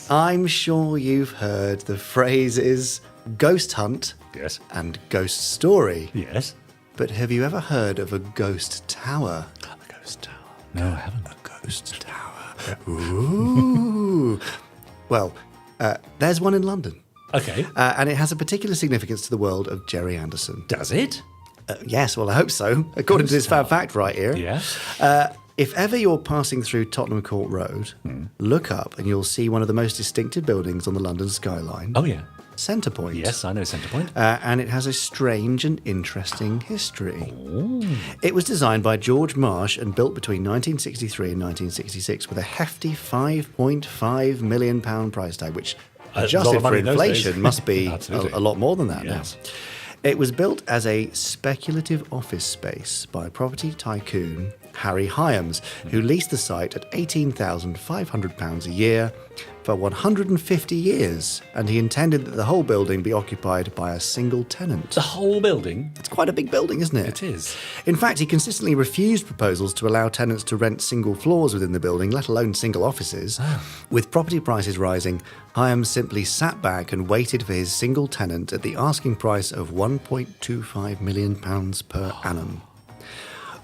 I'm sure you've heard the phrases ghost hunt Yes. and ghost story. Yes. But have you ever heard of a ghost tower? A ghost tower. No, I haven't. A ghost tower. Ooh. Well, there's one in London. Okay. And it has a particular significance to the world of Gerry Anderson. Does it? Yes, well, I hope so, according to this fab fact right here. Yeah. If ever you're passing through Tottenham Court Road, look up and you'll see one of the most distinctive buildings on the London skyline. Oh, yeah. Centrepoint. Yes, I know Centrepoint. And it has a strange and interesting history. Ooh. It was designed by George Marsh and built between 1963 and 1966 with a hefty £5.5 million price tag, which, adjusted for inflation, must be a lot more than that now. It was built as a speculative office space by property tycoon Harry Hyams, who leased the site at £18,500 a year for 150 years, and he intended that the whole building be occupied by a single tenant. The whole building? It's quite a big building, isn't it? It is. In fact, he consistently refused proposals to allow tenants to rent single floors within the building, let alone single offices. With property prices rising, Hyams simply sat back and waited for his single tenant at the asking price of £1.25 million per annum.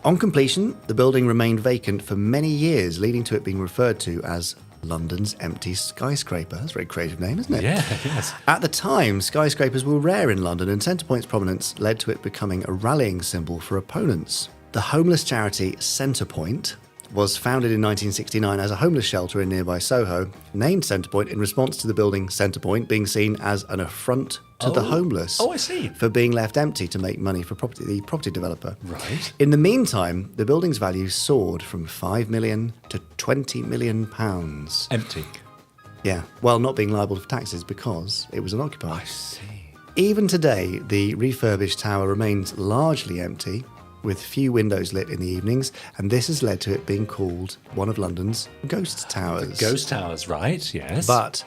On completion, the building remained vacant for many years, leading to it being referred to as London's empty skyscraper. That's a very creative name, isn't it? Yeah, yes. At the time, skyscrapers were rare in London, and Centrepoint's prominence led to it becoming a rallying symbol for opponents. The homeless charity Centrepoint was founded in 1969 as a homeless shelter in nearby Soho, named Centrepoint in response to the building Centrepoint being seen as an affront to the homeless. Oh, I see. For being left empty to make money for the property developer. Right. In the meantime, the building's value soared from £5 million to £20 million. Empty. Yeah, well, not being liable for taxes because it was unoccupied. I see. Even today, the refurbished tower remains largely empty, with few windows lit in the evenings, and this has led to it being called one of London's ghost towers. Ghost towers, right, yes. But,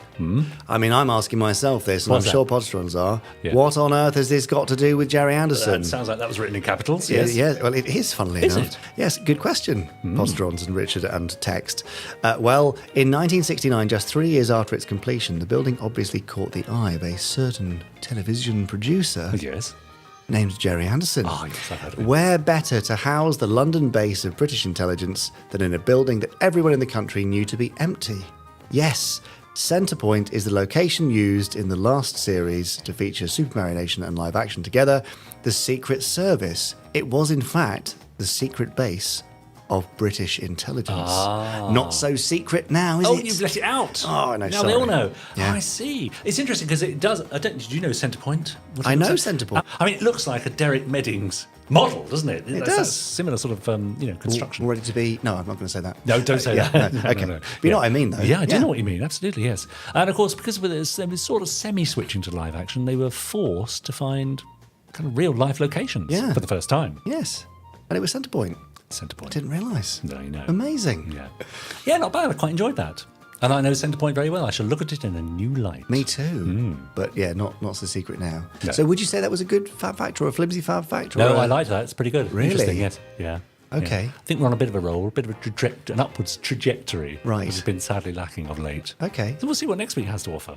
I mean, I'm asking myself this, and What's I'm that? sure Podsterons are. Yeah. What on earth has this got to do with Gerry Anderson? That sounds like that was written in capitals, yes. Yeah, well, it is, funnily Is enough. it? Yes, good question, Podsterons and Richard and Text. Well, in 1969, just 3 years after its completion, the building obviously caught the eye of a certain television producer Yes. named Gerry Anderson. Oh, yes, I've heard of him. Where better to house the London base of British intelligence than in a building that everyone in the country knew to be empty? Yes, Centrepoint is the location used in the last series to feature Supermarionation and live action together, the Secret Service. It was, in fact, the secret base of British intelligence. Not so secret now, is it? Oh, you've let it out. Oh, I know, Now sorry. they all know. Yeah. Oh, I see. It's interesting because it does. Did you know Centrepoint? What I it know looks like? Centrepoint. I mean, it looks like a Derek Meddings model, doesn't it? It That's does. that similar sort of construction. Ready to be... No, I'm not going to say that. No, don't say Yeah, that. no, No, okay. no, no. But you know what I mean, though. Yeah, I do know what you mean. Absolutely, yes. And of course, because of this sort of semi-switching to live action, they were forced to find kind of real life locations Yeah. for the first time. Yes. And it was Centrepoint. Centrepoint. Didn't realise. No, you know. Amazing. Yeah, not bad. I quite enjoyed that. And I know Centrepoint very well. I shall look at it in a new light. Me too. But yeah, not so secret now. No. So would you say that was a good fab fact or a flimsy fab fact? Or No, a... I liked that. It's pretty good. Really? Interesting, yes. Yeah. Okay. Yeah. I think we're on a bit of a roll, a bit of an upwards trajectory. Right. Which has been sadly lacking of late. Okay. So we'll see what next week has to offer.